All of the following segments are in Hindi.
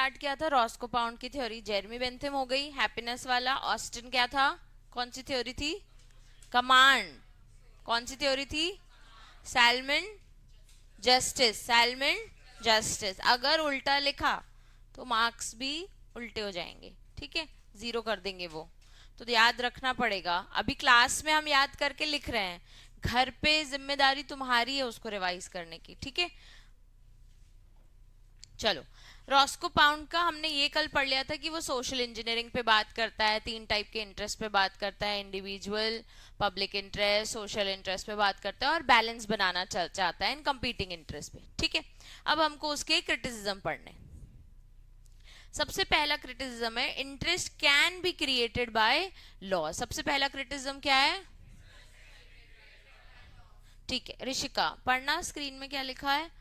स्टार्ट किया था? रॉस्को पाउंड की थ्योरी। जेरमी बेंथम हो गई हैप्पीनेस वाला। ऑस्टिन क्या था? कौन सी थ्योरी थी? कमांड। कौन सी थ्योरी थी? Salmon justice. Salmon justice. अगर उल्टा लिखा तो मार्क्स भी उल्टे हो जाएंगे, ठीक है, जीरो कर देंगे वो, तो याद रखना पड़ेगा। अभी क्लास में हम याद करके लिख रहे हैं, घर पे जिम्मेदारी तुम्हारी है उसको रिवाइज करने की, ठीक है। चलो, रॉस्को पाउंड का हमने ये कल पढ़ लिया था कि वो सोशल इंजीनियरिंग पे बात करता है, 3 टाइप के इंटरेस्ट पे बात करता है, individual, public interest, social interest पे बात करता है, और बैलेंस बनाना चाहता है इन कंपीटिंग इंटरेस्ट पे, ठीक है। अब हमको उसके क्रिटिसिज्म पढ़ने। सबसे पहला क्रिटिसिज्म है interest can be created by law. सबसे पहला क्रिटिसिज्म क्या है? ठीक है, ऋषिका पढ़ना, स्क्रीन में क्या लिखा है?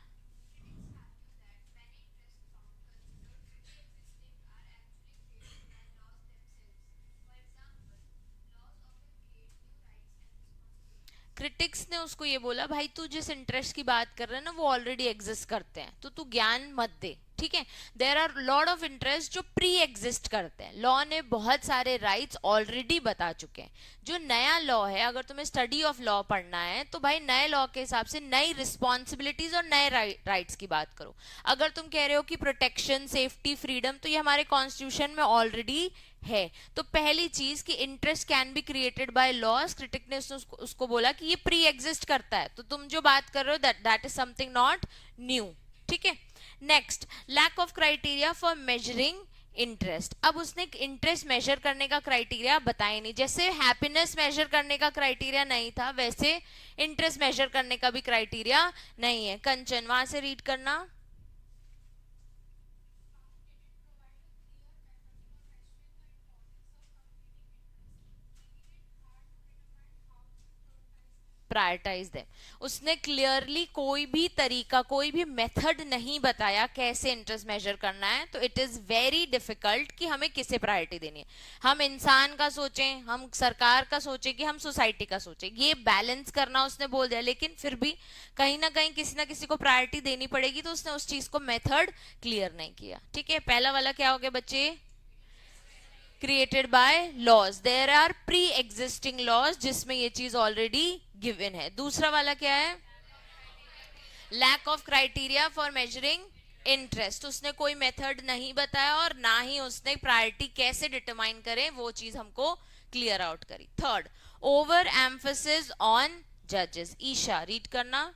क्रिटिक्स ने उसको ये बोला, भाई तू जिस इंटरेस्ट की बात कर रहा है ना वो ऑलरेडी एग्जिस्ट करते हैं, तो तू ज्ञान मत दे, ठीक है। There are lot of interest जो प्री एग्जिस्ट करते हैं। लॉ ने बहुत सारे राइट्स ऑलरेडी बता चुके हैं। जो नया लॉ है, अगर तुम्हें स्टडी ऑफ लॉ पढ़ना है तो भाई नए लॉ के हिसाब से नई रिस्पॉन्सिबिलिटीज और नए राइट्स की बात करो। अगर तुम कह रहे हो कि प्रोटेक्शन, सेफ्टी, फ्रीडम, तो ये हमारे कॉन्स्टिट्यूशन में ऑलरेडी है। तो पहली चीज कि interest can be created by laws, critic ने उसको बोला कि ये प्री एग्जिस्ट करता है, तो तुम जो बात कर रहे हो that is something not new, ठीक है। Next, lack of criteria for measuring interest. अब उसने इंटरेस्ट मेजर करने का क्राइटेरिया बताया नहीं। जैसे हैप्पीनेस मेजर करने का क्राइटेरिया नहीं था, वैसे इंटरेस्ट मेजर करने का भी क्राइटेरिया नहीं है। कंचन वहां से रीड करना। Prioritise them. उसने क्लियरली कोई भी तरीका, कोई भी मेथड नहीं बताया कैसे इंटरेस्ट मेजर करना है, तो इट इज वेरी डिफिकल्ट कि हमें किसे प्रायोरिटी देनी है। हम इंसान का सोचें, हम सरकार का सोचें, कि हम सोसाइटी का सोचें, ये बैलेंस करना उसने बोल दिया। लेकिन फिर भी कहीं ना कहीं किसी ना किसी को प्रायोरिटी देनी पड़ेगी, तो उसने उस चीज को मेथड क्लियर नहीं किया, ठीक है। पहला वाला क्या हो गया बच्चे? Created by laws. There are pre existing laws जिसमें ये चीज ऑलरेडी गिवन है। दूसरा वाला क्या है? Lack of criteria for measuring interest. उसने कोई मेथड नहीं बताया और ना ही उसने प्रायोरिटी कैसे डिटरमाइन करें वो चीज हमको क्लियर आउट करी। थर्ड, ओवर एम्फोसिस ऑन जजेस। ईशा रीड करना।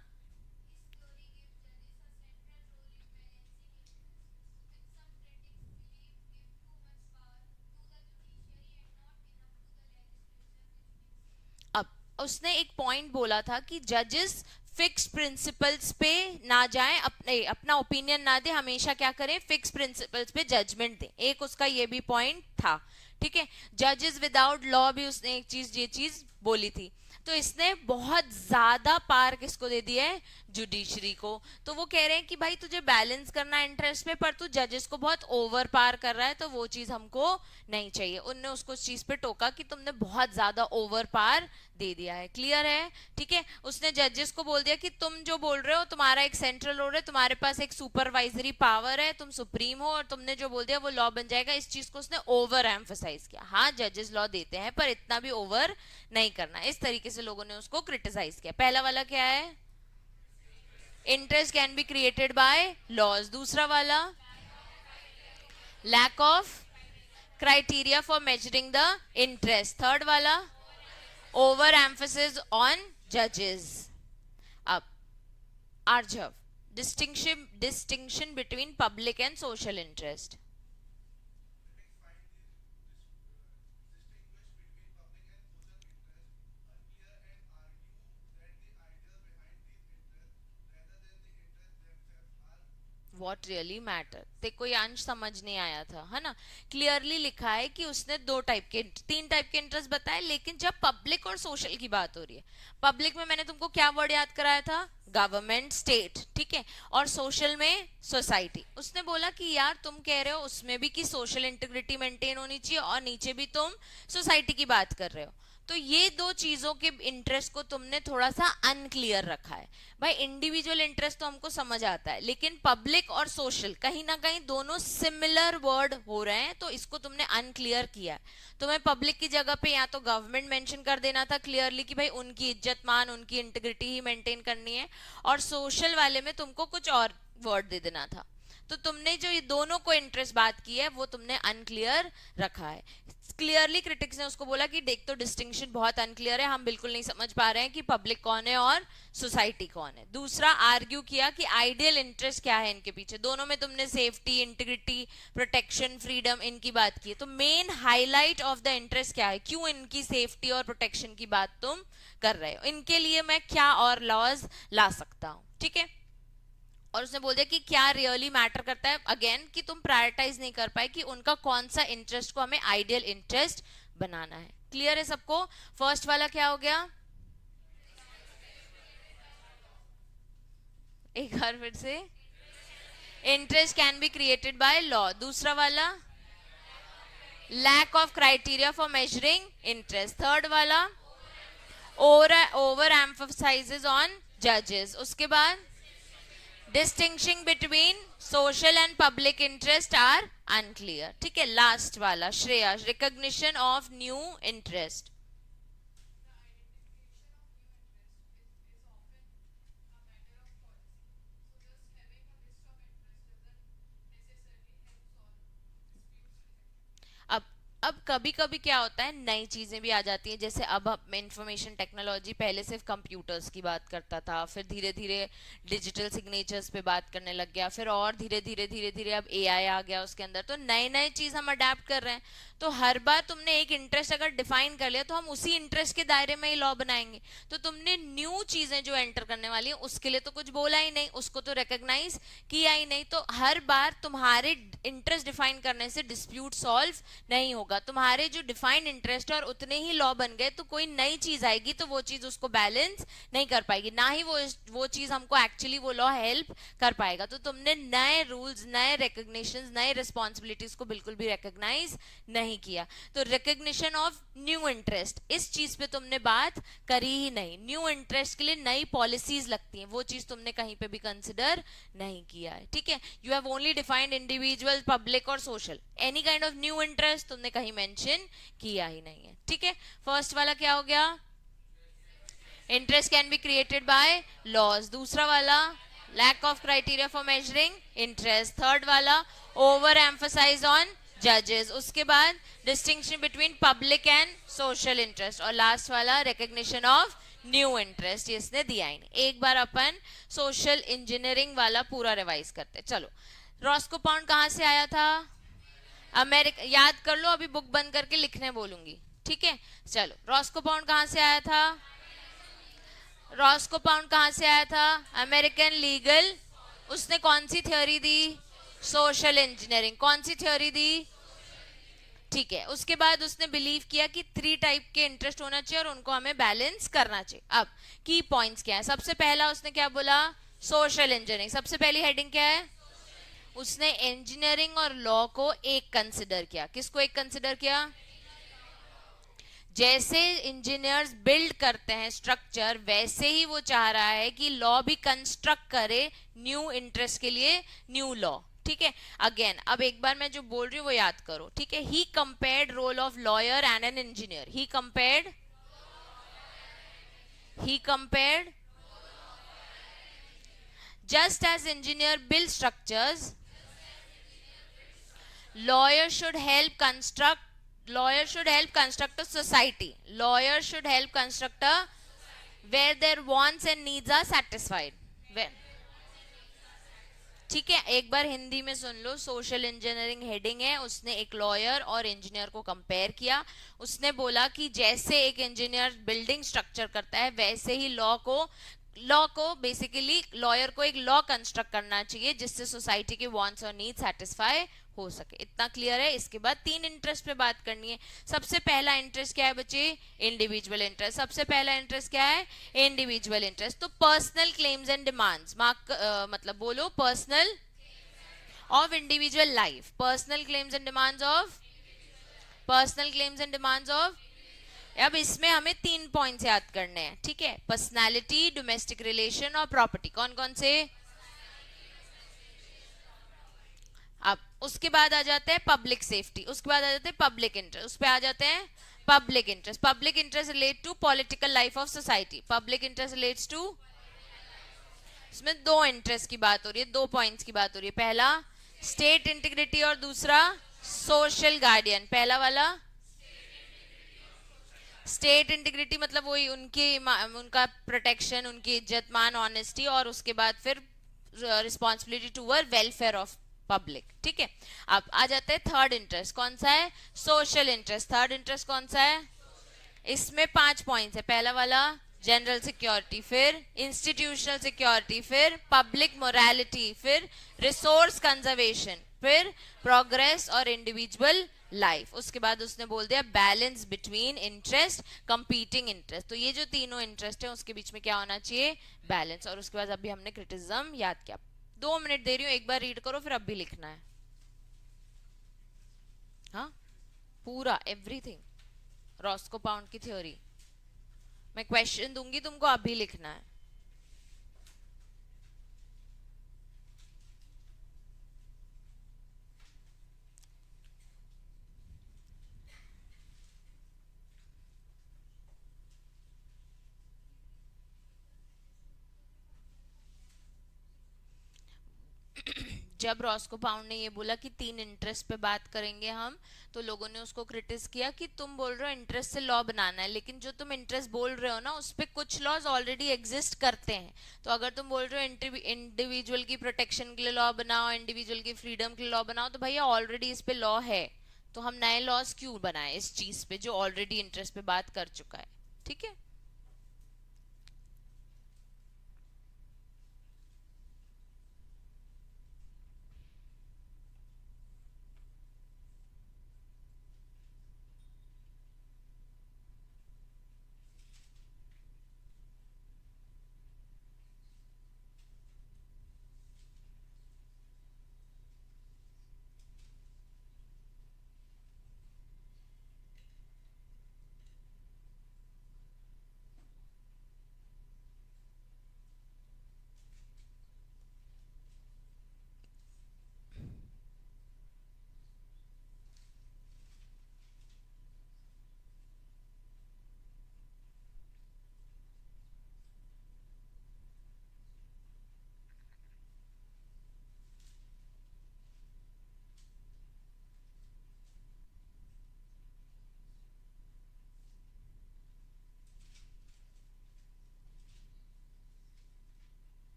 अब उसने एक पॉइंट बोला था कि जजेस फिक्स प्रिंसिपल्स पे ना जाएं, अपने अपना ओपिनियन ना दे, हमेशा क्या करें? फिक्स प्रिंसिपल्स पे जजमेंट दे। एक उसका ये भी पॉइंट था, ठीक है। जजेस विदाउट लॉ भी उसने एक चीज, ये चीज बोली थी। तो इसने बहुत ज्यादा पार किसको दे दिया है? जुडिशरी को। तो वो कह रहे हैं कि भाई तुझे बैलेंस करना है इंटरेस्ट में, पर तू जजेस को बहुत ओवर पार कर रहा है, तो वो चीज हमको नहीं चाहिए। उनने उसको उस चीज पे टोका कि तुमने बहुत ज्यादा ओवर पार दे दिया है। क्लियर है? ठीक है। उसने जजेस को बोल दिया कि तुम जो बोल रहे हो, तुम्हारा एक सेंट्रल रोल है, तुम्हारे पास एक सुपरवाइजरी पावर है, तुम सुप्रीम हो, और तुमने जो बोल दिया वो लॉ बन जाएगा। इस चीज को उसने ओवर एम्फोसाइज किया। हाँ, जजेस लॉ देते हैं, पर इतना भी ओवर नहीं करना। इस तरीके से लोगों ने उसको क्रिटिसाइज किया। पहला वाला क्या है? Interest can be created by laws. दूसरा वाला, lack of criteria for measuring the interest. Third वाला, ओवर एम्फोसिस ऑन जजेस। अब Aarjav, distinction between public and social interest. What really matter. ते कोई अंश समझ नहीं आया था, है ना। क्लियरली लिखा है कि उसने 3 टाइप के इंटरेस्ट बताए, लेकिन जब पब्लिक और सोशल की बात हो रही है, पब्लिक में मैंने तुमको क्या वर्ड याद कराया था? गवर्नमेंट, स्टेट, ठीक है। और सोशल में सोसाइटी। उसने बोला कि यार तुम कह रहे हो उसमें भी कि सोशल इंटीग्रिटी मेंटेन होनी चाहिए, और नीचे भी तुम सोसाइटी की बात कर रहे हो, तो ये दो चीजों के इंटरेस्ट को तुमने थोड़ा सा अनक्लियर रखा है। भाई इंडिविजुअल इंटरेस्ट तो हमको समझ आता है, लेकिन पब्लिक और सोशल कहीं ना कहीं दोनों सिमिलर वर्ड हो रहे हैं, तो इसको तुमने अनक्लियर किया है। तुम्हें पब्लिक की जगह पे या तो गवर्नमेंट मेंशन कर देना था क्लियरली कि भाई उनकी इज्जत मान, उनकी इंटीग्रिटी ही मेंटेन करनी है, और सोशल वाले में तुमको कुछ और वर्ड दे देना था। तो तुमने जो ये दोनों को इंटरेस्ट बात की है वो तुमने अनक्लियर रखा है। क्लियरली क्रिटिक्स ने उसको बोला कि देख तो डिस्टिंक्शन बहुत अनक्लियर है, हम बिल्कुल नहीं समझ पा रहे हैं कि पब्लिक कौन है और सोसाइटी कौन है। दूसरा आर्ग्यू किया कि आइडियल इंटरेस्ट क्या है इनके पीछे, दोनों में तुमने सेफ्टी, इंटीग्रिटी, प्रोटेक्शन, फ्रीडम इनकी बात की है। तो main highlight of the interest क्या है, क्यों इनकी सेफ्टी और प्रोटेक्शन की बात तुम कर रहे हो, इनके लिए मैं क्या और लॉज ला सकता हूं, ठीक है। और उसने बोल दिया कि क्या रियली मैटर करता है, अगेन कि तुम प्रायोरिटाइज नहीं कर पाए कि उनका कौन सा इंटरेस्ट को हमें आइडियल इंटरेस्ट बनाना है। क्लियर है सबको? फर्स्ट वाला क्या हो गया, एक बार फिर से, interest can be created by law. दूसरा वाला, lack of criteria for measuring interest. Third वाला, ओवर एम्फसाइजेस ऑन जजेस। उसके बाद, distinction between social and public interest are unclear। ठीक है। लास्ट वाला Shreya, recognition of new interest। अब अब कभी कभी क्या होता है, नई चीजें भी आ जाती हैं, जैसे अब इंफॉर्मेशन टेक्नोलॉजी पहले सिर्फ कंप्यूटर्स की बात करता था, फिर धीरे धीरे डिजिटल सिग्नेचर्स पे बात करने लग गया, फिर और धीरे धीरे धीरे धीरे अब एआई आ गया उसके अंदर। तो नए नए चीज हम अडेप्ट कर रहे हैं। तो हर बार तुमने एक इंटरेस्ट अगर डिफाइन कर लिया तो हम उसी इंटरेस्ट के दायरे में ही लॉ बनाएंगे। तो तुमने न्यू चीजें जो एंटर करने वाली है उसके लिए तो कुछ बोला ही नहीं, उसको तो रिकॉग्नाइज किया ही नहीं। तो हर बार तुम्हारे इंटरेस्ट डिफाइन करने से डिस्प्यूट सॉल्व नहीं होगा। तुम्हारे जो डिफाइंड इंटरेस्ट और उतने ही लॉ बन गए, तो कोई नई चीज आएगी तो वो चीज उसको बैलेंस नहीं कर पाएगी, ना ही वो चीज हमको एक्चुअली वो लॉ हेल्प कर पाएगा। तो तुमने नए रूल्स, नए रिकॉग्निशन, नए रिस्पॉन्सिबिलिटीज को बिल्कुल भी रिकॉग्नाइज नहीं किया। तो रिकॉग्निशन ऑफ न्यू इंटरेस्ट, इस चीज पे तुमने बात करी ही नहीं। न्यू इंटरेस्ट के लिए नई पॉलिसीज लगती हैं, वो चीज तुमने कहीं पे भी कंसिडर नहीं किया है। ठीक है। You have only defined individual, public और social. Any kind of new interest तुमने कहीं मेंशन किया ही नहीं है। ठीक है। फर्स्ट वाला क्या हो गया, interest can be created by laws. दूसरा वाला, lack of criteria for measuring interest. Third वाला, ओवर एम्फसाइज ऑन जजेस। उसके बाद, distinction between public and social interest. और लास्ट वाला, रिकॉग्निशन ऑफ न्यू इंटरेस्ट। ये इसने दिया ही नहीं। एक बार अपन सोशल इंजीनियरिंग वाला पूरा रिवाइज करते। चलो, रॉस्को पाउंड कहां से आया था, अमेरिका। याद कर लो, अभी बुक बंद करके लिखने बोलूंगी। ठीक है। चलो, रॉस्को पाउंड कहां से आया था, रॉस्को पाउंड कहां से आया था, अमेरिकन लीगल। उसने कौन सी थ्योरी दी, सोशल इंजीनियरिंग। कौन सी थ्योरी दी, ठीक है। उसके बाद उसने बिलीव किया कि 3 टाइप के इंटरेस्ट होना चाहिए और उनको हमें बैलेंस करना चाहिए। अब की पॉइंट्स क्या है, सबसे पहला उसने क्या बोला, सोशल इंजीनियरिंग। सबसे पहली हेडिंग क्या है, उसने इंजीनियरिंग और लॉ को एक कंसिडर किया। किसको एक कंसिडर किया, जैसे इंजीनियर्स बिल्ड करते हैं स्ट्रक्चर, वैसे ही वो चाह रहा है कि लॉ भी कंस्ट्रक्ट करे न्यू इंटरेस्ट के लिए न्यू लॉ। ठीक है। अगेन, अब एक बार मैं जो बोल रही हूँ वो याद करो। ठीक है। He compared role of lawyer and an engineer. He compared just as engineer build structures, lawyer should help construct a society. Lawyer should help construct a where their wants and needs are satisfied. Where, ठीक है। एक बार हिंदी में सुन लो, सोशल इंजीनियरिंग हेडिंग है, उसने एक लॉयर और इंजीनियर को कंपेयर किया। उसने बोला कि जैसे एक इंजीनियर बिल्डिंग स्ट्रक्चर करता है, वैसे ही लॉ को बेसिकली लॉयर को एक लॉ कंस्ट्रक्ट करना चाहिए जिससे सोसाइटी के वांट्स और नीड्स सेटिस्फाई हो सके। इतना क्लियर है। इसके बाद 3 इंटरेस्ट पे बात करनी है। सबसे पहला इंटरेस्ट क्या है बच्चे, इंडिविजुअल इंटरेस्ट। सबसे पहला इंटरेस्ट क्या है, इंडिविजुअल इंटरेस्ट। तो पर्सनल क्लेम्स एंड डिमांड्स, मतलब बोलो, personal of individual life, personal claims and demands of अब इसमें हमें 3 पॉइंट्स याद करने हैं, ठीक है? पर्सनालिटी, डोमेस्टिक रिलेशन और प्रॉपर्टी। कौन कौन से? अब उसके बाद आ जाते हैं पब्लिक सेफ्टी, उसके बाद आ जाते हैं पब्लिक इंटरेस्ट, उस पे आ जाते हैं public interest. Public interest relate to political life of society. Public interest relates to, इसमें दो इंटरेस्ट की बात हो रही है, 2 पॉइंट्स की बात हो रही है। पहला स्टेट इंटीग्रिटी और दूसरा सोशल गार्डियन। पहला वाला स्टेट इंटीग्रिटी मतलब वही उनकी उनका प्रोटेक्शन, उनकी इज्जत मान, ऑनेस्टी, और उसके बाद फिर responsibility toward welfare of public, ठीक है? अब आ जाते हैं थर्ड इंटरेस्ट, कौन सा है? Social interest. थर्ड इंटरेस्ट कौन सा है? इसमें 5 पॉइंट्स है। पहला वाला जनरल सिक्योरिटी, फिर इंस्टीट्यूशनल सिक्योरिटी, फिर पब्लिक मोरालिटी, फिर रिसोर्स कंजर्वेशन, फिर प्रोग्रेस और इंडिविजुअल लाइफ। उसके बाद उसने बोल दिया balance between interest, competing interest. तो ये जो तीनों इंटरेस्ट है उसके बीच में क्या होना चाहिए? बैलेंस। और उसके बाद अभी हमने क्रिटिसिज्म याद किया। 2 मिनट दे रही हूँ, एक बार रीड करो, फिर अब भी लिखना है। हाँ, पूरा एवरीथिंग, रॉस्को पाउंड की थ्योरी। मैं क्वेश्चन दूंगी तुमको, अभी लिखना है। जब रॉस्को पाउंड ने ये बोला कि 3 इंटरेस्ट पे बात करेंगे हम, तो लोगों ने उसको क्रिटिस किया कि तुम बोल रहे हो इंटरेस्ट से लॉ बनाना है, लेकिन जो तुम इंटरेस्ट बोल रहे हो ना उस पे कुछ लॉज ऑलरेडी एग्जिस्ट करते हैं। तो अगर तुम बोल रहे हो इंडिविजुअल की प्रोटेक्शन के लिए लॉ बनाओ, इंडिविजुअल की फ्रीडम के लिए लॉ बनाओ, तो भैया ऑलरेडी इस पे लॉ है। तो हम नए लॉज क्यों बनाए इस चीज पे जो ऑलरेडी इंटरेस्ट पे बात कर चुका है? ठीक है।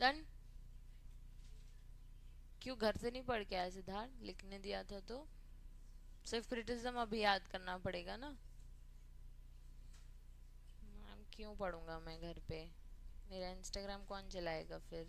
डन। क्यों घर से नहीं पढ़ के आया सिद्धार्थ? लिखने दिया था तो सिर्फ क्रिटिसिज्म अभी याद करना पड़ेगा ना? क्यों पढ़ूंगा मैं घर पे? मेरा इंस्टाग्राम कौन चलाएगा फिर?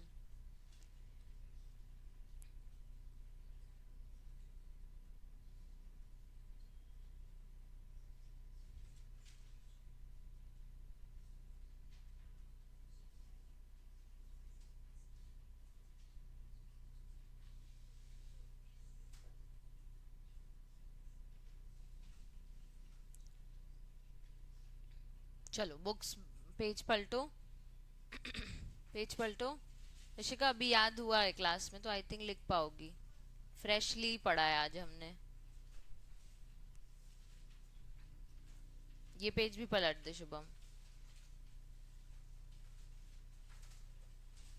चलो बुक्स, पेज पलटो, पेज पलटो। ऋषिका अभी याद हुआ है क्लास में तो आई थिंक लिख पाओगी। फ्रेशली पढ़ा है आज हमने। ये पेज भी पलट दे शुभम।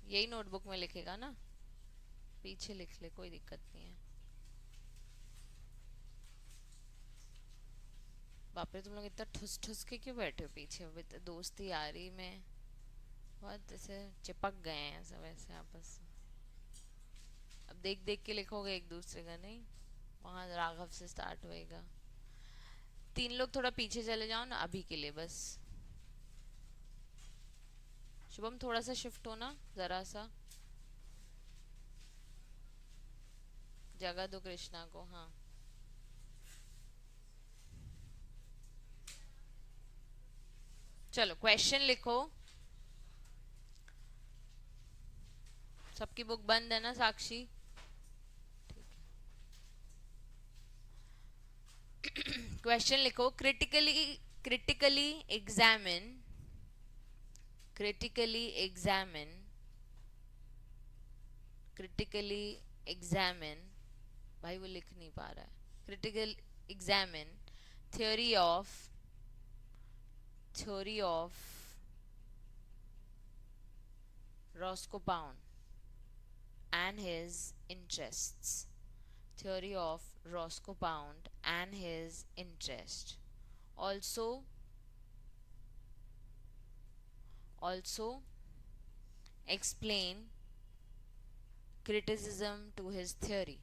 यही नोटबुक में लिखेगा ना, पीछे लिख ले, कोई दिक्कत नहीं है। बाप रे, तुम लोग इतना ठुस ठुस के क्यों बैठे हो पीछे? अभी तो दोस्ती यारी में बहुत ऐसे चिपक गए हैं सब ऐसे आपस में। अब देख देख के लिखोगे एक दूसरे का, नहीं? वहां राघव से स्टार्ट होएगा। तीन लोग थोड़ा पीछे चले जाओ ना अभी के लिए बस। शुभम थोड़ा सा शिफ्ट होना, जरा सा जगह दो कृष्णा को। हाँ, चलो क्वेश्चन लिखो। सबकी बुक बंद है ना साक्षी? क्वेश्चन लिखो। Critically examine, critically examine, critically examine, भाई वो लिख नहीं पा रहा है। critical examine theory of, theory of Roscoe and his interests, theory of Roscoe and his interest. Also, also explain criticism to his theory.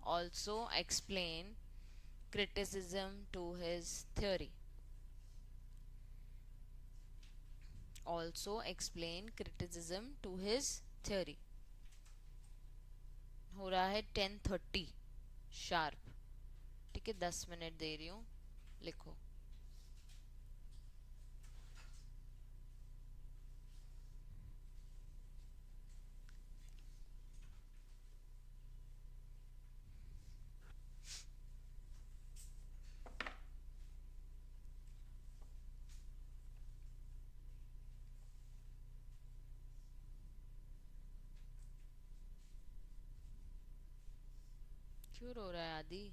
Also explain criticism to his theory. Also explain criticism to his theory. हो रहा है 10:30 शार्प। ठीक है, 10 मिनट दे रही हूँ, लिखो। क्यों रो रहा है आदि?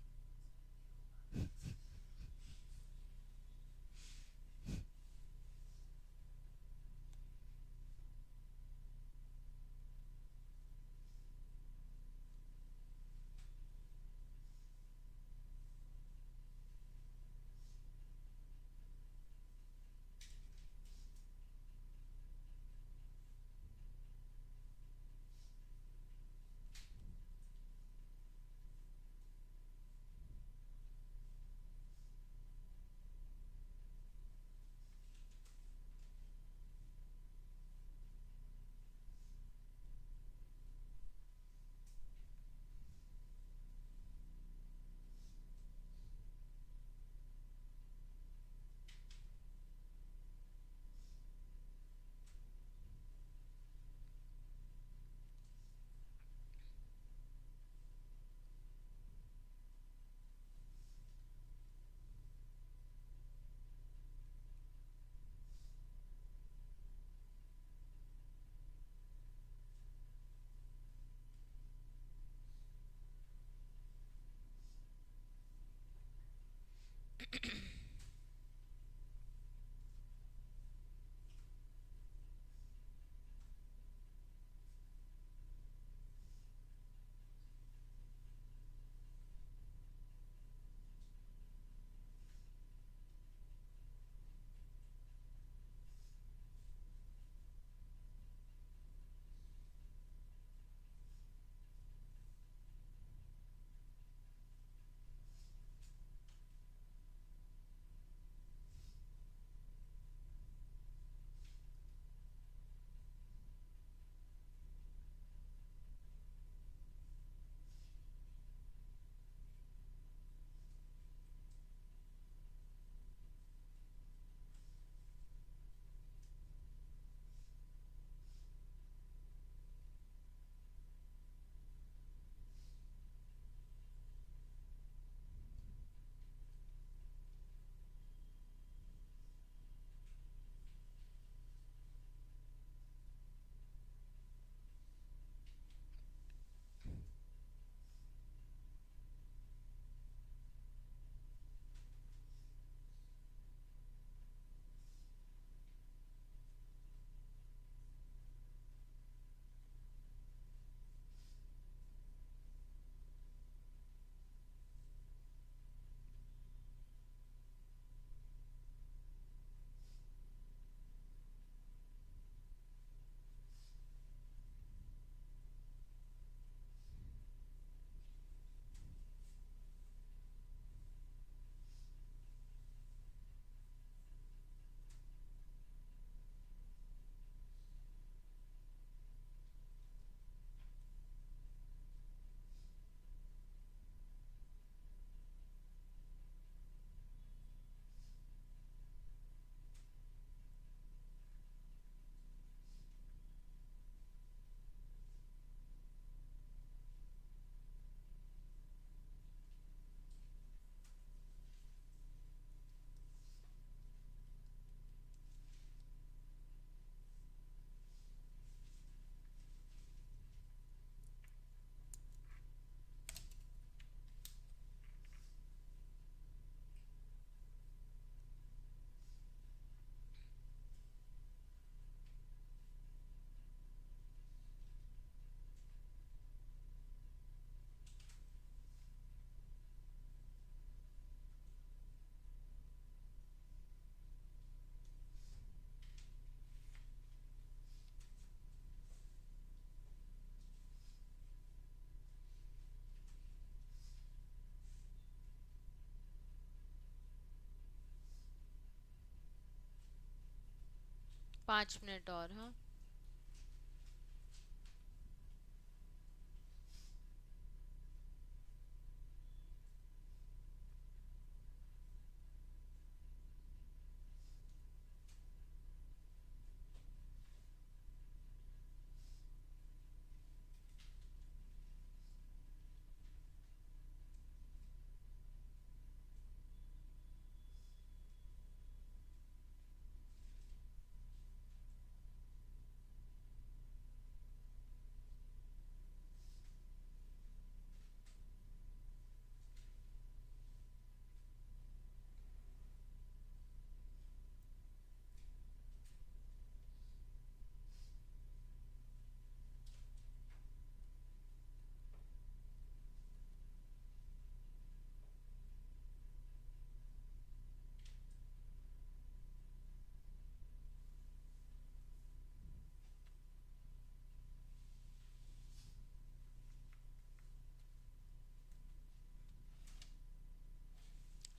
5 मिनट और, हाँ.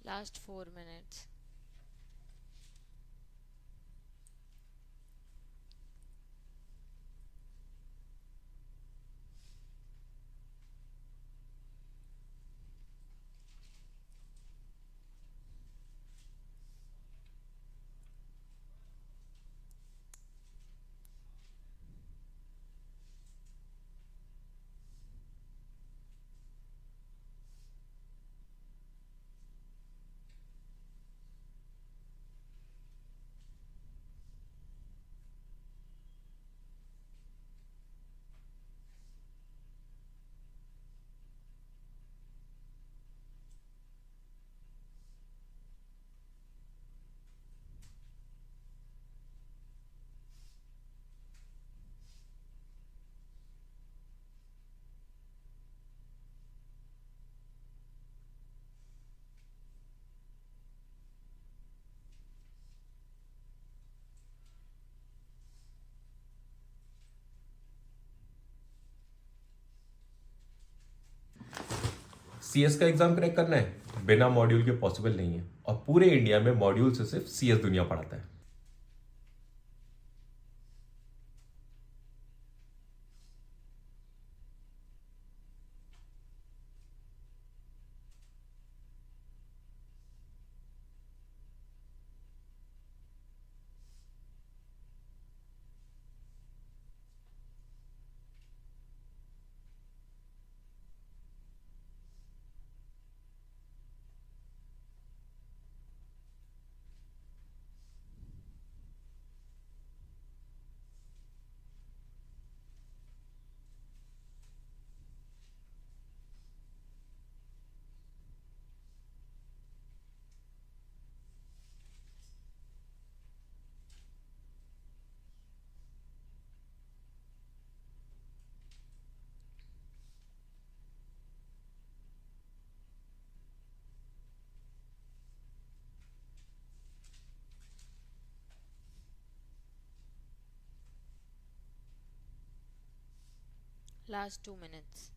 Last 4 minutes. सीएस का एग्जाम क्रैक करना है बिना मॉड्यूल के पॉसिबल नहीं है, और पूरे इंडिया में मॉड्यूल से सिर्फ सीएस दुनिया पढ़ाता है. Last 2 minutes.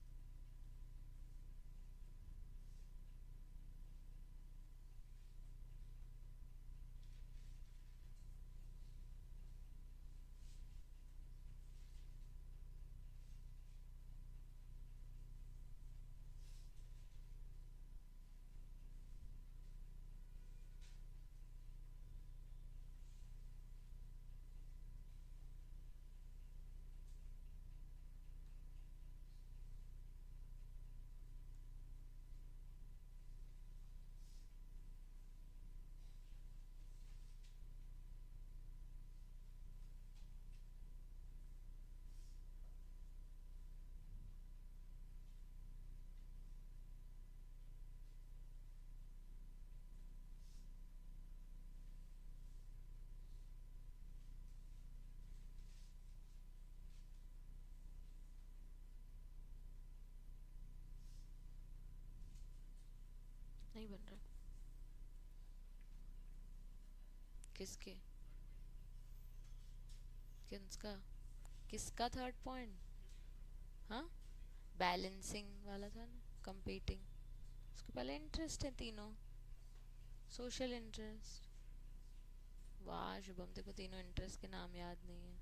नहीं बन रहा. किसके? किसका? किसका थर्ड पॉइंट? हाँ, बैलेंसिंग वाला था ना, कंपीटिंग. उसके पहले इंटरेस्ट है तीनों. Social interest. वाह शुभम, तेरे को तीनों इंटरेस्ट के नाम याद नहीं है।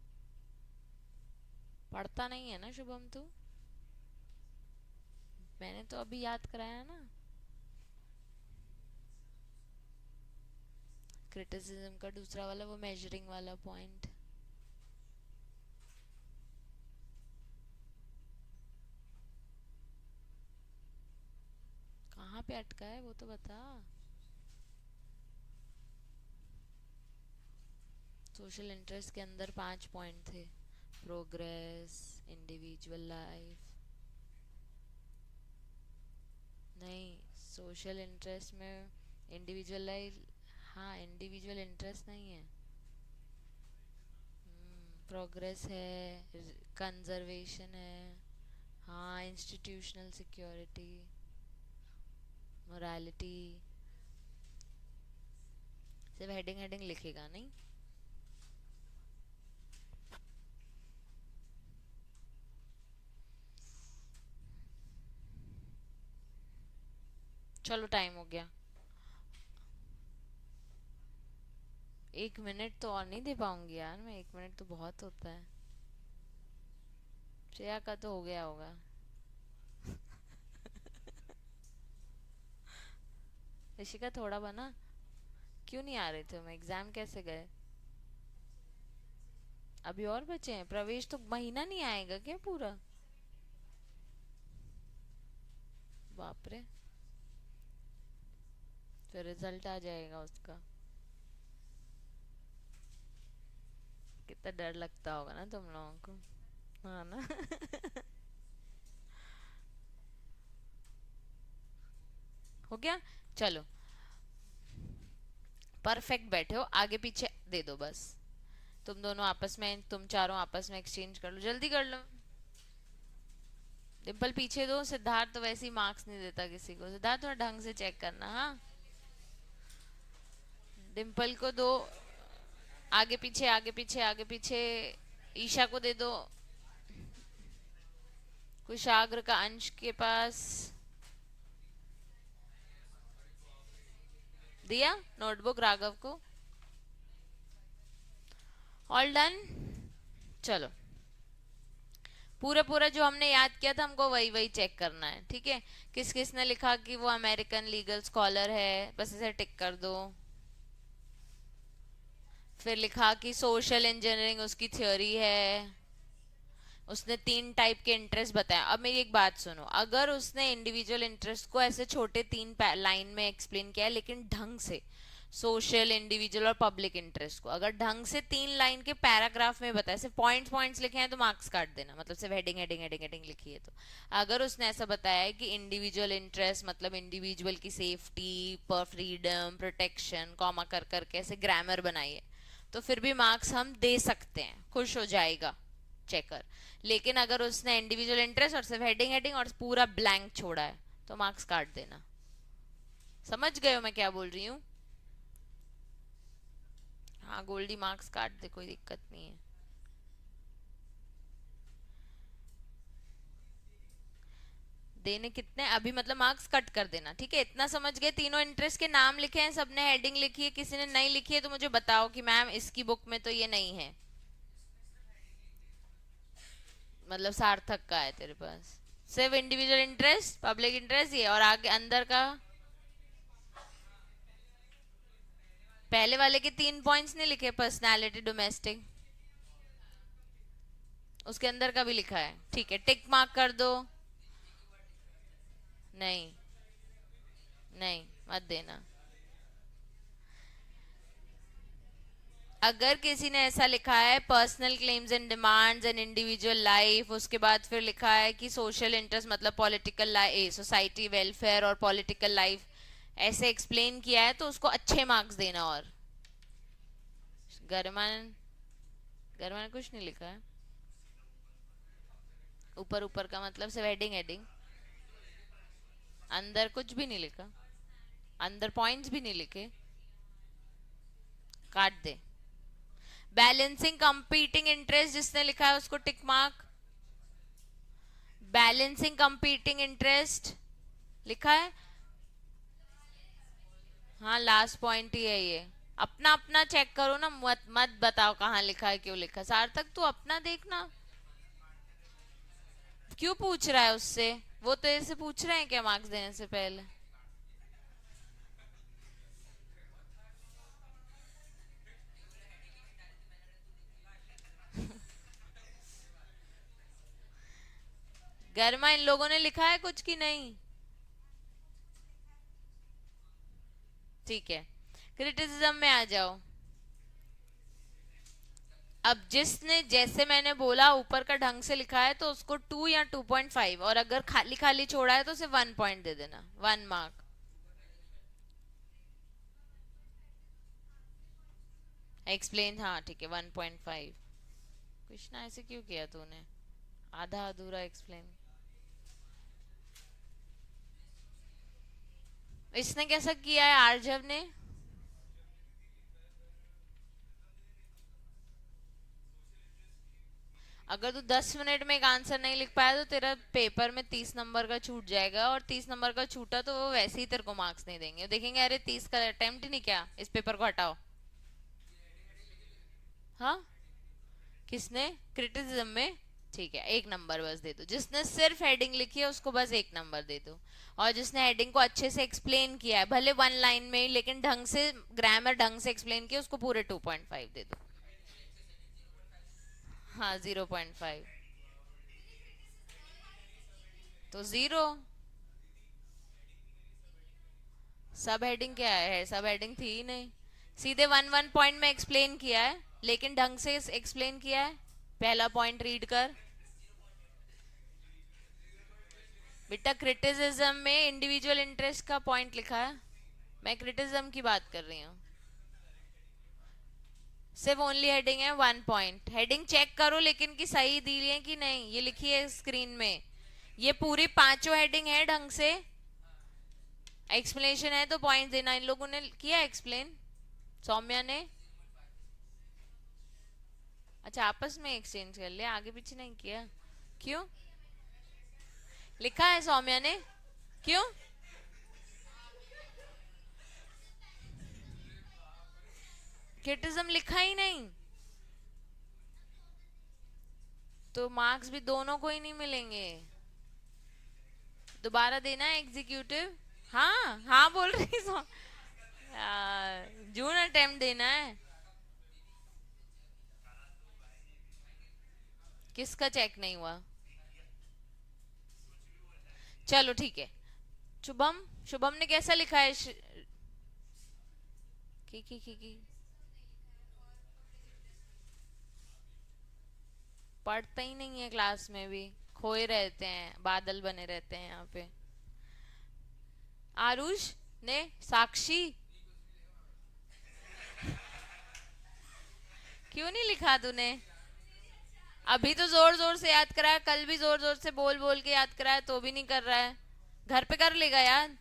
पढ़ता नहीं है ना शुभम तू? मैंने तो अभी याद कराया ना। क्रिटिसिज्म का दूसरा वाला, वो मेजरिंग वाला पॉइंट। कहाँ पे अटका है वो तो बता। सोशल इंटरेस्ट के अंदर 5 पॉइंट थे। Progress, individual life. नहीं, सोशल इंटरेस्ट में इंडिविजुअल लाइफ। हाँ, इंडिविजुअल इंटरेस्ट नहीं है। प्रोग्रेस है, कंजर्वेशन है। हाँ, इंस्टीट्यूशनल सिक्योरिटी, मोरालिटी। सिर्फ हेडिंग हेडिंग लिखेगा नहीं। चलो टाइम हो गया। 1 मिनट तो और नहीं दे पाऊंगी यार मैं, 1 मिनट तो बहुत होता है। श्रेया का तो हो गया होगा। ऋषिका थोड़ा बना। क्यों नहीं आ रहे थे? मैं एग्जाम कैसे गए? अभी और बचे हैं। प्रवेश तो महीना नहीं आएगा क्या पूरा? बाप रे, फिर रिजल्ट आ जाएगा उसका। कितना डर लगता होगा ना तुम लोगों को, हाँ ना। हो गया। चलो, परफेक्ट बैठे हो, आगे पीछे दे दो बस। तुम दोनों आपस में, तुम चारों आपस में एक्सचेंज कर लो, जल्दी कर लो। डिम्पल पीछे दो। सिद्धार्थ तो वैसे ही मार्क्स नहीं देता किसी को। सिद्धार्थ थोड़ा ढंग से चेक करना, हाँ। डिम्पल को दो। आगे पीछे आगे पीछे आगे पीछे। ईशा को दे दो। कुशाग्र का अंश के पास दिया नोटबुक राघव को। All done. चलो, पूरा पूरा जो हमने याद किया था हमको वही वही चेक करना है, ठीक है। किस किस ने लिखा कि वो अमेरिकन लीगल स्कॉलर है, बस इसे टिक कर दो। फिर लिखा कि सोशल इंजीनियरिंग उसकी थ्योरी है। उसने 3 टाइप के इंटरेस्ट बताया। अब मेरी एक बात सुनो, अगर उसने इंडिविजुअल इंटरेस्ट को ऐसे छोटे 3 लाइन में एक्सप्लेन किया है, लेकिन ढंग से, सोशल, इंडिविजुअल और पब्लिक इंटरेस्ट को अगर ढंग से 3 लाइन के पैराग्राफ में बताया, सिर्फ पॉइंट्स पॉइंट्स लिखे हैं तो मार्क्स काट देना, मतलब सिर्फ हेडिंग हेडिंग हेडिंग हेडिंग लिखी है तो। अगर उसने ऐसा बताया है कि इंडिविजुअल इंटरेस्ट मतलब इंडिविजुअल की सेफ्टी, पर फ्रीडम, प्रोटेक्शन, कॉमा कर करके ऐसे ग्रामर बनाई है, तो फिर भी मार्क्स हम दे सकते हैं, खुश हो जाएगा चेकर। लेकिन अगर उसने इंडिविजुअल इंटरेस्ट और सिर्फ हेडिंग हेडिंग और पूरा ब्लैंक छोड़ा है तो मार्क्स काट देना। समझ गए हो मैं क्या बोल रही हूँ? हाँ, गोल्डी मार्क्स काट दे, कोई दिक्कत नहीं है। देने कितने अभी, मतलब मार्क्स कट कर देना, ठीक है। इतना समझ गए? तीनों इंटरेस्ट के नाम लिखे हैं, सबने हेडिंग लिखी है, किसी ने नहीं लिखी है तो मुझे बताओ कि मैम इसकी बुक में तो ये नहीं है। मतलब सार्थक का है तेरे पास? सिर्फ इंडिविजुअल इंटरेस्ट, पब्लिक इंटरेस्ट ये, और आगे अंदर का पहले वाले के 3 पॉइंट्स नहीं लिखे? पर्सनालिटी, डोमेस्टिक, उसके अंदर का भी लिखा है, ठीक है, टिक मार्क कर दो। नहीं, नहीं, मत देना। अगर किसी ने ऐसा लिखा है personal claims and demands and individual life, उसके बाद फिर लिखा है कि सोशल इंटरेस्ट मतलब पॉलिटिकल लाइफ, सोसाइटी वेलफेयर और पॉलिटिकल लाइफ, ऐसे एक्सप्लेन किया है तो उसको अच्छे मार्क्स देना। और गरिमान, गरिमा ने कुछ नहीं लिखा है ऊपर ऊपर का, मतलब सिर्फ हेडिंग हेडिंग, अंदर कुछ भी नहीं लिखा, अंदर पॉइंट्स भी नहीं लिखे, काट दे। बैलेंसिंग कंपीटिंग इंटरेस्ट जिसने लिखा है उसको tick mark. Balancing competing interest लिखा है? हाँ, लास्ट पॉइंट ही है ये। अपना अपना चेक करो ना, मत मत बताओ कहाँ लिखा है क्यों लिखा है। सार्थक तू अपना देखना। क्यों पूछ रहा है उससे? वो तेरे से पूछ रहे हैं क्या मार्क्स देने से पहले? घर में इन लोगों ने लिखा है कुछ की नहीं? ठीक है, क्रिटिसिज्म में आ जाओ। अब जिसने, जैसे मैंने बोला, ऊपर का ढंग से लिखा है तो उसको 2 या 2.5, और अगर खाली खाली छोड़ा है तो सिर्फ 1 पॉइंट दे देना, 1 मार्क। एक्सप्लेन, हाँ ठीक है, 1.5। कृष्णा ऐसे क्यों किया तूने? आधा अधूरा एक्सप्लेन। इसने कैसा किया है आर्जव ने? अगर तू 10 मिनट में एक आंसर नहीं लिख पाया तो तेरा पेपर में 30 नंबर का छूट जाएगा, और 30 नंबर का छूटा तो वो वैसे ही तेरे को मार्क्स नहीं देंगे, वो देखेंगे अरे 30 का अटेम्प्ट ही नहीं किया, इस पेपर को हटाओ। हाँ, किसने? क्रिटिसिज्म में? ठीक है, 1 नंबर बस दे दो। जिसने सिर्फ हेडिंग लिखी है उसको बस 1 नंबर दे दो, और जिसने हेडिंग को अच्छे से एक्सप्लेन किया है, भले 1 लाइन में ही, लेकिन ढंग से ग्रामर ढंग से एक्सप्लेन किया, उसको पूरे 2.5 दे दो। हाँ, 0.5। तो 0। सब हेडिंग क्या है? सब हेडिंग थी ही नहीं, सीधे 1 1 पॉइंट में एक्सप्लेन किया है, लेकिन ढंग से एक्सप्लेन किया है। पहला पॉइंट रीड कर बेटा। क्रिटिसिज्म में इंडिविजुअल इंटरेस्ट का पॉइंट लिखा है, मैं क्रिटिसिज्म की बात कर रही हूँ। सिर्फ ओनली हेडिंग है, 1 पॉइंट। हेडिंग चेक करो लेकिन कि सही दी है कि नहीं, ये लिखी है स्क्रीन में। ये पूरी पांचों हेडिंग है, ढंग से एक्सप्लेनेशन है तो पॉइंट देना। इन लोगों ने किया एक्सप्लेन, सौम्या ने? अच्छा, आपस में एक्सचेंज कर लिया, आगे पीछे नहीं किया? क्यों? लिखा है सौम्या ने? क्यों? क्रिटिज्म लिखा ही नहीं तो मार्क्स भी दोनों को ही नहीं मिलेंगे। दोबारा देना है एग्जीक्यूटिव? हाँ हाँ बोल रही सो। जून अटेम्प्ट देना है। किसका चेक नहीं हुआ? चलो ठीक है। शुभम, शुभम ने कैसा लिखा है? की पढ़ते ही नहीं है, क्लास में भी खोए रहते हैं, बादल बने रहते हैं यहाँ पे। आरुष ने? साक्षी? क्यों नहीं लिखा तूने? अभी तो जोर जोर से याद कराया, कल भी जोर जोर से बोल बोल के याद कराया तो भी नहीं कर रहा है। घर पे कर लेगा याद।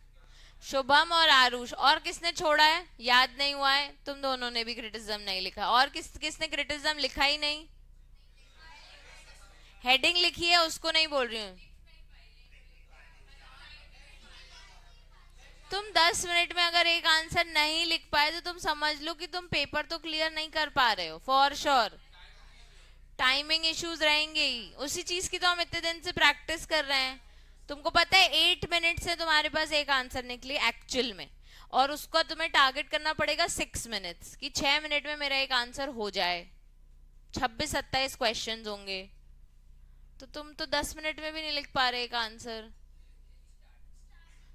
शुभम और आरुष, और किसने छोड़ा है? याद नहीं हुआ है? तुम दोनों ने भी क्रिटिसिज्म नहीं लिखा, और किसने क्रिटिसिज्म लिखा ही नहीं? हेडिंग लिखी है उसको नहीं बोल रही हूँ। तुम 10 मिनट में अगर एक आंसर नहीं लिख पाए तो तुम समझ लो कि तुम पेपर तो क्लियर नहीं कर पा रहे हो, फॉर श्योर। टाइमिंग इश्यूज रहेंगे ही, उसी चीज की तो हम इतने दिन से प्रैक्टिस कर रहे हैं। तुमको पता है 8 मिनट से तुम्हारे पास एक आंसर निकली एक्चुअल में, और उसका तुम्हें टारगेट करना पड़ेगा 6 मिनट्स, कि 6 मिनट में मेरा एक आंसर हो जाए। 26 27 क्वेश्चन होंगे, तो तुम तो 10 मिनट में भी नहीं लिख पा रहे एक आंसर।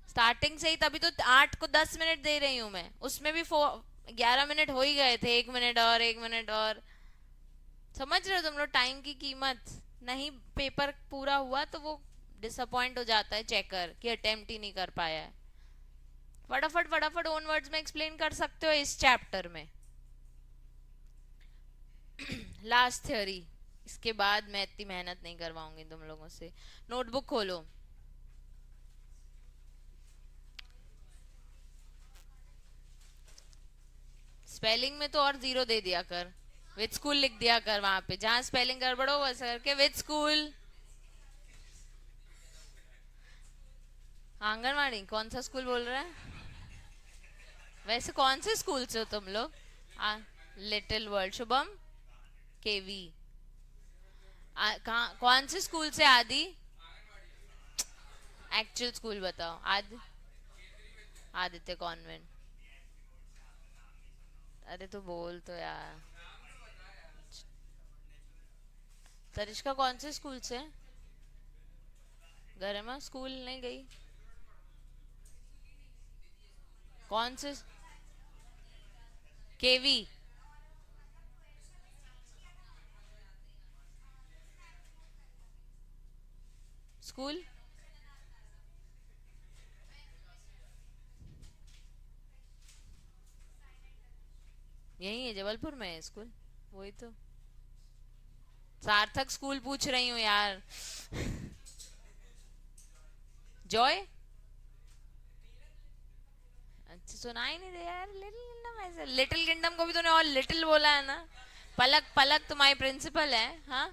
स्टार्टिंग से ही, तभी तो 8 को 10 मिनट दे रही हूं मैं, उसमें भी 11 मिनट हो ही गए थे, 1 मिनट और 1 मिनट और। समझ रहे हो तुम लोग टाइम की कीमत? नहीं पेपर पूरा हुआ तो वो डिसअपॉइंट हो जाता है चेकर कि अटेम्प्ट ही नहीं कर पाया है। फटाफट फटाफट ओन वर्ड्स में एक्सप्लेन कर सकते हो इस चैप्टर में। लास्ट थ्योरी, इसके बाद मैं इतनी मेहनत नहीं करवाऊंगी तुम लोगों से। नोटबुक खोलो। स्पेलिंग में तो और 0 दे दिया कर, विद स्कूल लिख दिया कर वहां पे, जहां स्पेलिंग गड़बड़ हो वैसे करके विद स्कूल। आंगनवाड़ी? कौन सा स्कूल बोल रहा है? वैसे कौन से स्कूल से हो तुम लोग? Little World. शुभम? केवी। कहाँ, कौन से स्कूल से आदि? एक्चुअल स्कूल बताओ। आदित्य कॉन्वेंट। अरे तो बोल तो यार। तरिश्का कौन से स्कूल से? गरिमा स्कूल नहीं गई? कौन से? केवी। स्कूल यही है, जबलपुर में है स्कूल। वही तो। सार्थक स्कूल पूछ रही हूँ यार। जॉय? अच्छा, सुना ही नहीं दे यार। लिटिल किंगडम ऐसे, लिटिल किंगडम को भी तूने और लिटिल बोला है ना। पलक, पलक तुम्हारी प्रिंसिपल है? हाँ,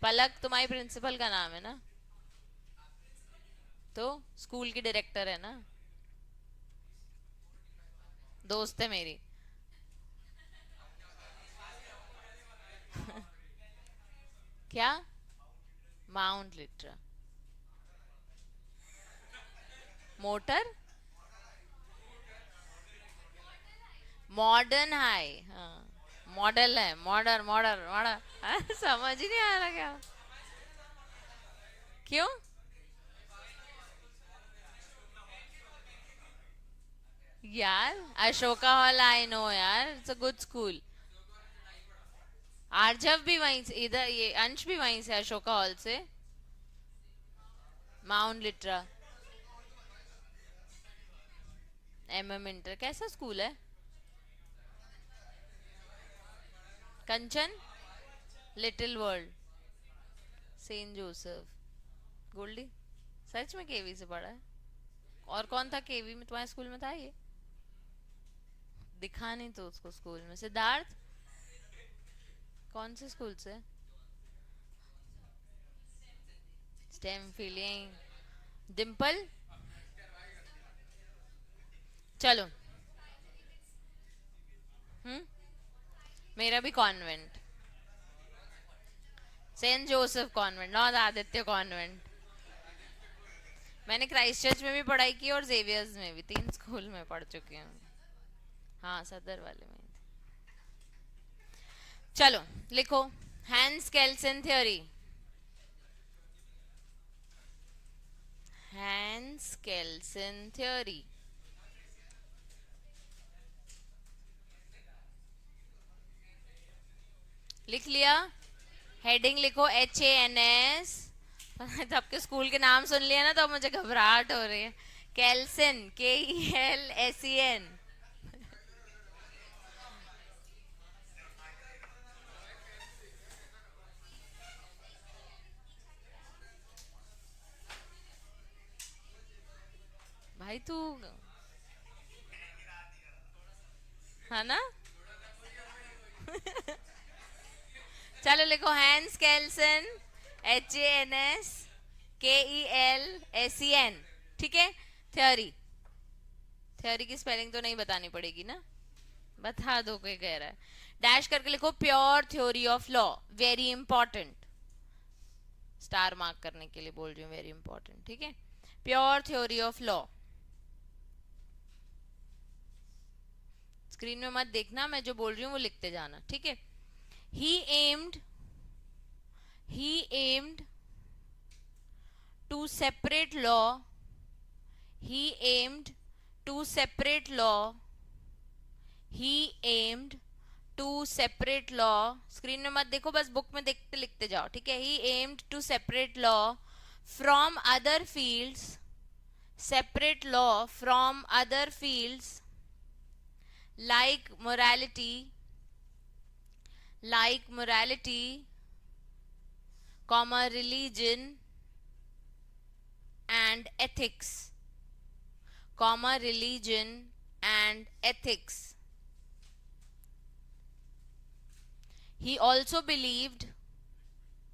पलक तुम्हारी प्रिंसिपल का नाम है ना? तो स्कूल की डायरेक्टर है ना। दोस्त है मेरी। क्या? Mount Litera. Motor? Modern high, हाँ। मॉडल है, मॉडर्न मॉडर्न मॉडर्न। समझ ही नहीं आ रहा क्या? क्यों? यार अशोका हॉल आई नो यार, it's a good school. Aarjav भी वहीं से, इधर ये अंश भी वहीं से, अशोका हॉल से। Mount Litera. एमएम इंटर कैसा स्कूल है? Kanchan? Little World? Saint Joseph? Goldy? सच में केवी से पढ़ा है? और कौन था केवी में तुम्हारे स्कूल में? था ये? दिखा नहीं तो उसको स्कूल में। सिद्धार्थ? कौन से स्कूल से? स्टेम फीलिंग। डिम्पल? चलो। हम्म। मेरा भी convent. Saint Joseph convent, not Aditya convent. मैंने क्राइस्ट चर्च में भी पढ़ाई की और जेवियर्स में भी, 3 स्कूल में पढ़ चुकी हूँ। हाँ, सदर वाले में। चलो लिखो। Hans Kelsen theory. Hans Kelsen theory. लिख लिया? हेडिंग लिखो HANS। सबके स्कूल के नाम सुन लिया ना तो मुझे घबराहट हो रही है। केल्सन, KELSEN। भाई तू, है ना? चलो लिखो हैंस केल्सन, HANS KELSEN। ठीक है। थ्योरी। थ्योरी की स्पेलिंग तो नहीं बतानी पड़ेगी ना? बता दो, कोई कह रहा है। डैश करके लिखो pure theory of law. Very important. Star mark करने के लिए बोल रही हूँ, वेरी इंपॉर्टेंट। ठीक है। Pure theory of law. Screen में मत देखना, मैं जो बोल रही हूँ वो लिखते जाना। ठीक है। ही aimed to separate law. He aimed to separate law. He aimed to separate law. Screen में मत देखो, बस बुक में देखते लिखते जाओ। ठीक है। He aimed to separate law from other fields. Separate law from other fields like morality, comma, religion and ethics, comma, religion and ethics. He also believed,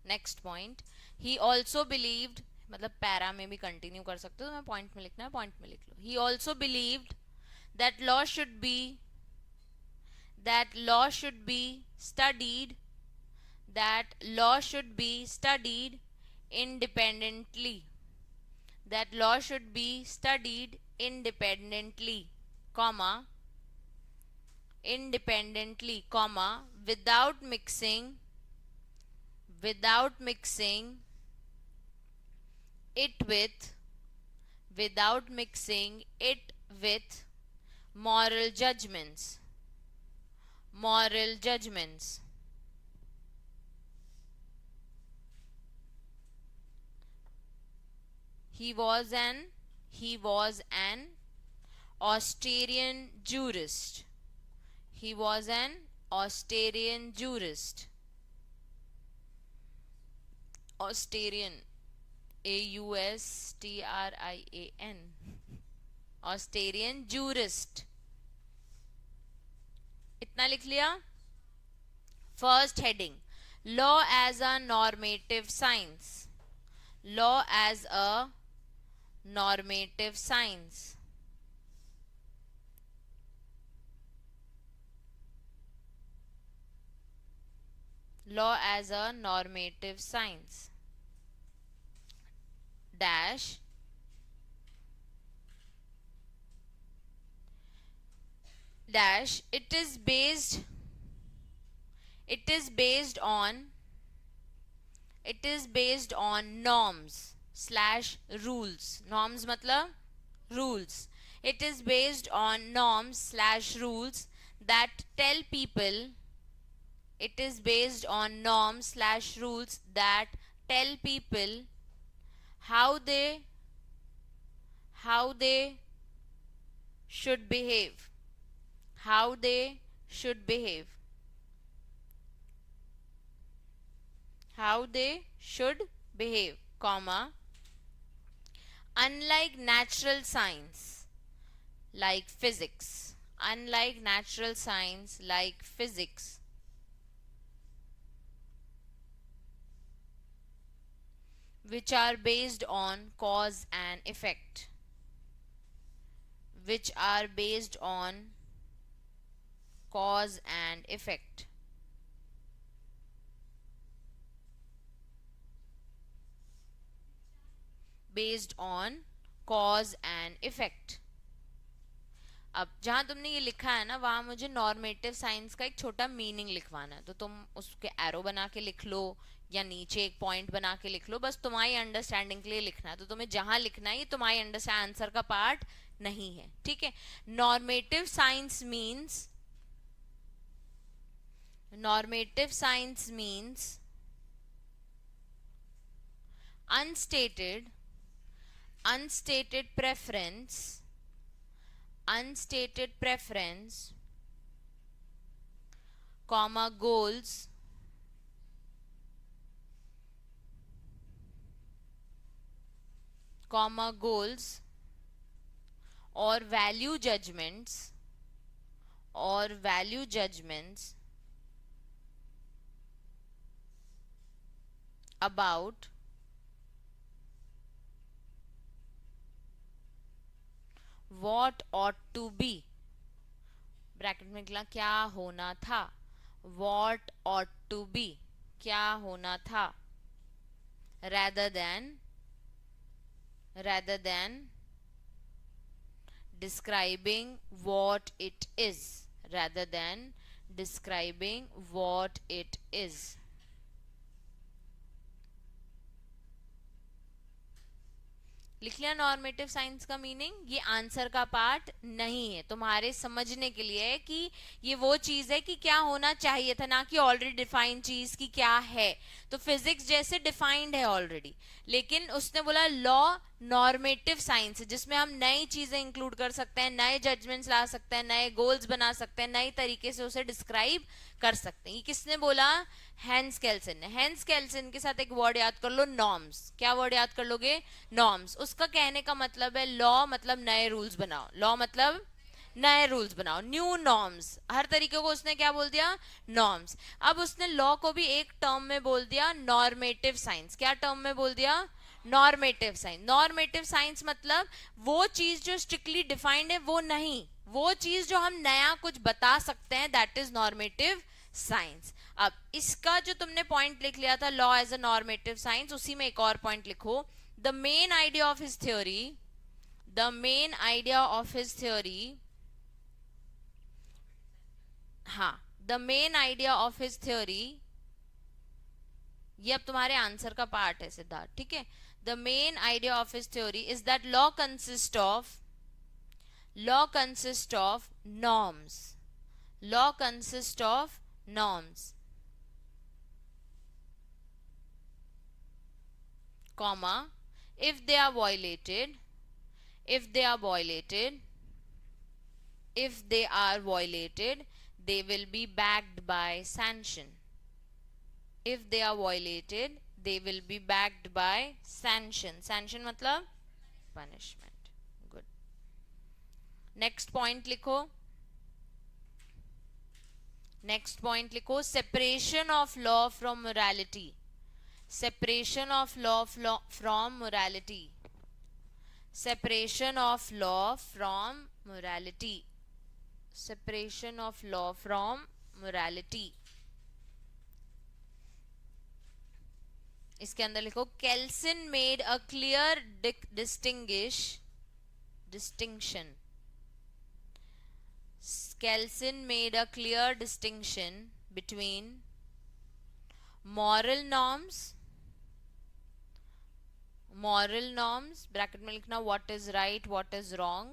next point, he also believed, मतलब पैरा में भी कंटिन्यू कर सकते हो, तो मैं पॉइंट में लिखना है, पॉइंट में लिख लो। He also believed that law should be that law should be studied, that law should be studied independently, that law should be studied independently, comma, independently, comma, without mixing it with, without mixing it with moral judgments, moral judgments. He was an Austrian jurist. He was an Austrian jurist. Austrian, Austrian, Austrian jurist. इतना लिख लिया. First heading, law as a normative science, law as a normative science. Law as a normative science, dash, dash, it is based on norms slash rules. Norms मतलब rules. It is based on norms slash rules that tell people, it is based on norms slash rules that tell people how they should behave, how they should behave, how they should behave, comma, unlike natural science like physics, unlike natural science like physics, which are based on cause and effect, which are based on cause and effect. Based on cause and effect. अब जहां तुमने ये लिखा है ना, वहां मुझे नॉर्मेटिव साइंस का एक छोटा मीनिंग लिखवाना है, तो तुम उसके एरो बना के लिख लो या नीचे एक पॉइंट बना के लिख लो, बस तुम्हारी अंडरस्टैंडिंग के लिए लिखना है. तो तुम्हें जहां लिखना है ये तुम्हारी अंडरस्टैंड आंसर का पार्ट नहीं है, ठीक है. Normative science means, normative science means unstated preference, unstated preference, comma, goals, comma, goals, or value judgments, or value judgments about what ought to be, bracket में निकला क्या होना था, what ought to be, क्या होना था, rather than describing what it is, rather than describing what it is. लिख लिया नॉर्मेटिव साइंस का मीनिंग. ये आंसर का पार्ट नहीं है, तुम्हारे समझने के लिए है कि ये वो चीज है कि क्या होना चाहिए था, ना कि ऑलरेडी डिफाइंड चीज की क्या है. तो फिजिक्स जैसे डिफाइंड है ऑलरेडी, लेकिन उसने बोला लॉ नॉर्मेटिव साइंस है जिसमें हम नई चीजें इंक्लूड कर सकते हैं, नए जजमेंट्स ला सकते हैं, नए गोल्स बना सकते हैं, नई तरीके से उसे डिस्क्राइब कर सकते हैं. ये किसने बोला? हेंस केल्सन ने. हेंस केल्सन के साथ एक वर्ड याद कर लो, नॉर्म्स. क्या वर्ड याद कर लोगे? नॉर्म्स. उसका कहने का मतलब है लॉ मतलब नए रूल्स बनाओ, लॉ मतलब नए रूल्स बनाओ, न्यू नॉर्म्स. हर तरीके को उसने क्या बोल दिया? नॉर्म्स. अब उसने लॉ को भी एक टर्म में बोल दिया, नॉर्मेटिव साइंस. क्या टर्म में बोल दिया? Normative science. नॉर्मेटिव साइंस मतलब वो चीज जो स्ट्रिक्टली डिफाइंड है वो नहीं, वो चीज जो हम नया कुछ बता सकते हैं, दैट इज नॉर्मेटिव साइंस. अब इसका जो तुमने पॉइंट लिख लिया था, law as a normative science, उसी में एक और पॉइंट लिखो. The main idea of his theory, the main idea of his theory, हाँ, the main idea of his theory, ये अब तुम्हारे आंसर का पार्ट है सिद्धार्थ, ठीक है. The main idea of his theory is that law consist of norms, law consist of norms, comma, if they are violated, if they are violated, if they are violated, they will be backed by sanction. If they are violated, they will be backed by sanction. Sanction मतलब punishment. Good. Next point लिखो. Next point लिखो. Separation of law from morality. Separation of law from morality. Separation of law from morality. Separation of law from morality. इसके अंदर लिखो. Kelsen made a clear distinction. Kelsen made a clear distinction between moral norms, bracket में लिखना what is right, what is wrong,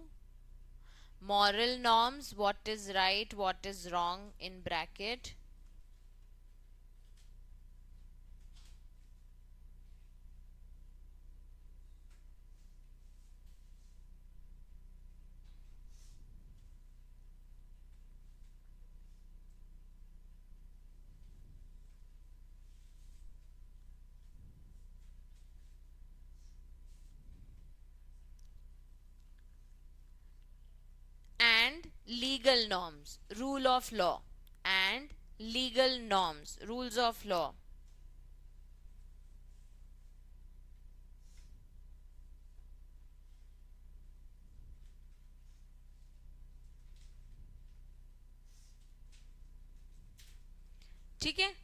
moral norms, what is right, what is wrong in bracket, and legal norms, rule of law, and legal norms, rules of law. ठीक है.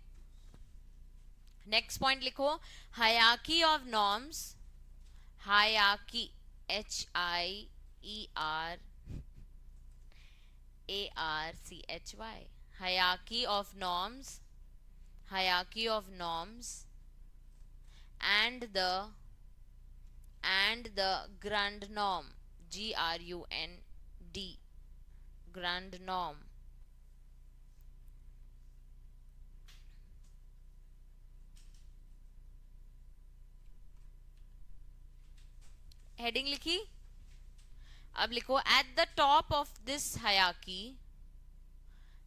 नेक्स्ट पॉइंट लिखो. Hierarchy of norms, hierarchy, HIERARCHY, hierarchy of norms, hierarchy of norms, and the grand norm, GRUND, grand norm. Heading लिखी. अब लिखो. At the top of this hierarchy,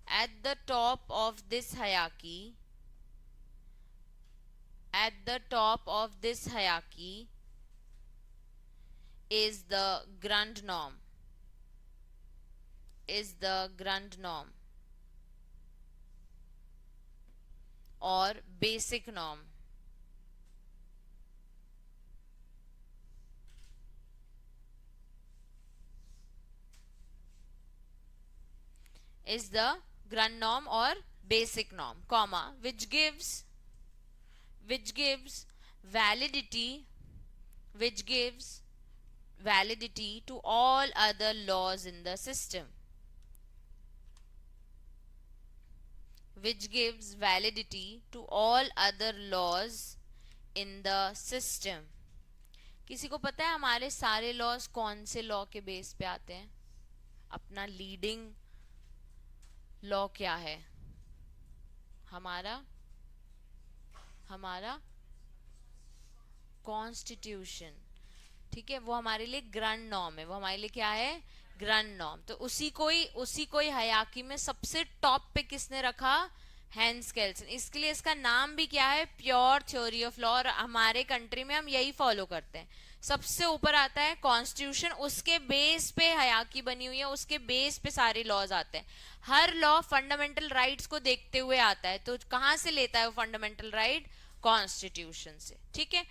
at the top of this hierarchy, at the top of this hierarchy is the grand norm, is the grand norm or basic norm. Is the grand norm or basic norm, comma, which gives validity, which gives validity to all other laws in the system, which gives validity to all other laws in the system. किसी को पता है हमारे सारे लॉज कौन से लॉ के बेस पे आते हैं? अपना लीडिंग लॉ क्या है? हमारा कॉन्स्टिट्यूशन. ठीक है, वो हमारे लिए ग्रैंड नॉर्म है, वो हमारे लिए क्या है? Grand norm. तो उसी को ही हायरार्की में सबसे टॉप पे किसने रखा? हैंस केल्सन. इसके लिए इसका नाम भी क्या है? Pure theory of law. और हमारे कंट्री में हम यही फॉलो करते हैं. सबसे ऊपर आता है कॉन्स्टिट्यूशन, उसके बेस पे हायरार्की बनी हुई है, उसके बेस पे सारे लॉज आते हैं. हर लॉ फंडामेंटल राइट्स को देखते हुए आता है. तो कहां से लेता है वो फंडामेंटल राइट? कॉन्स्टिट्यूशन से. ठीक है,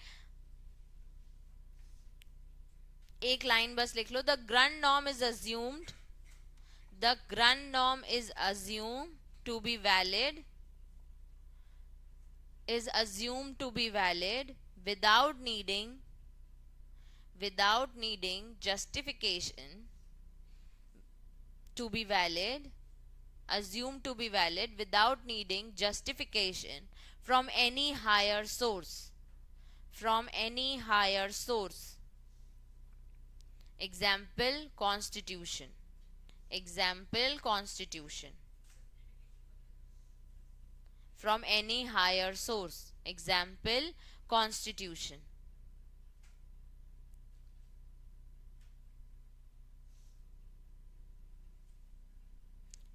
एक लाइन बस लिख लो. The grand norm is assumed, The Grund norm is assumed to be valid without needing justification to be valid, assumed to be valid without needing justification from any higher source. Example, Constitution. From any higher source. Example, Constitution.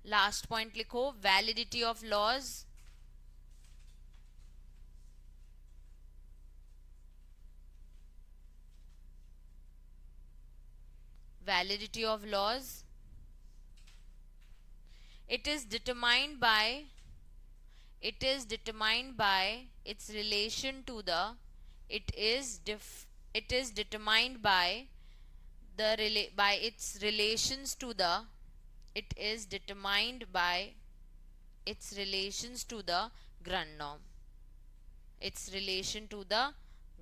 Last point लिखो, validity of laws. Validity of laws. It is determined by its relation to the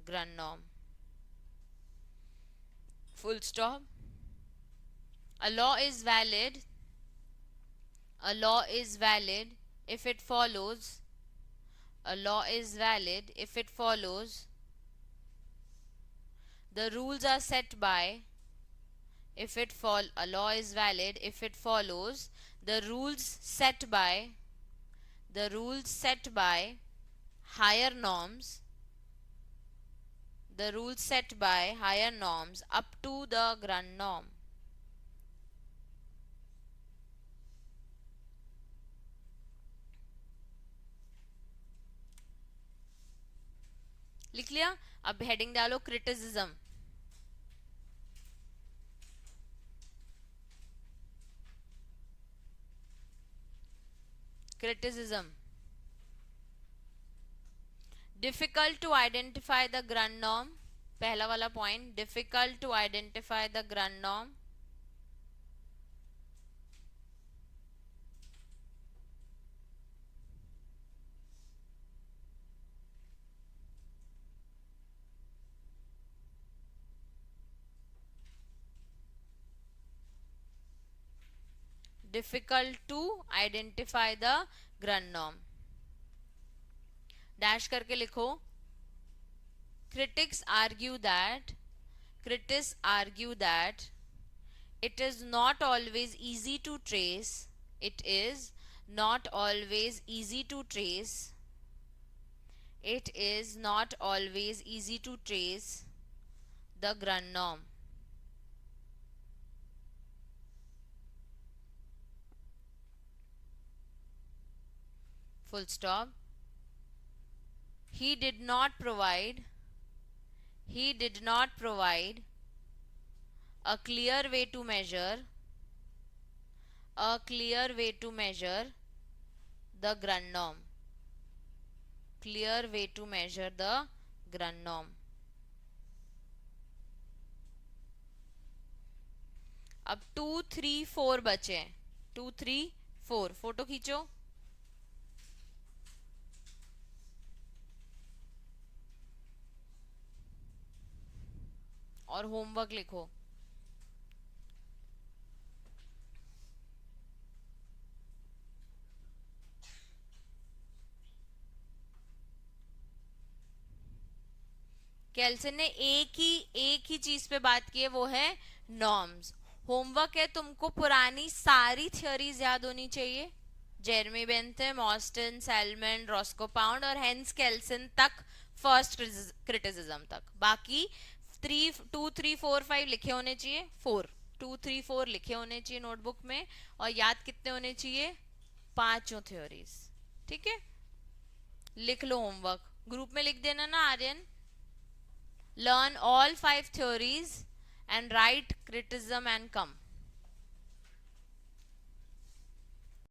Grund norm. Full stop. A law is valid if it follows the rules are set by a law is valid if it follows the rules set by higher norms up to the Grund norm. लिख लिया. अब हेडिंग डालो criticism. Difficult to identify the grund norm. पहला वाला point, difficult to identify the grund norm. Difficult to identify the Grund norm. Dash करके लिखो. Critics argue that it is not always easy to trace the Grund norm. Full stop. He did not provide a clear way to measure the Grund norm. अब 2, 3, 4 बचे हैं. 2, 3, 4 फोटो खींचो. और होमवर्क लिखो. केल्सन ने एक ही चीज पे बात की है, वो है नॉर्म्स. होमवर्क है तुमको पुरानी सारी थ्योरीज याद होनी चाहिए. Jeremy Bentham, Austin, salmon, Roscoe pound और हेंस केल्सन तक, फर्स्ट क्रिटिसिज्म तक. बाकी 2, 3, 4, 5 लिखे होने चाहिए. 2, 3, 4 लिखे होने चाहिए नोटबुक में. और याद कितने होने चाहिए? 5 थ्योरीज. ठीक है, लिख लो होमवर्क. ग्रुप में लिख देना ना Aryan. Learn all 5 theories and write criticism and come.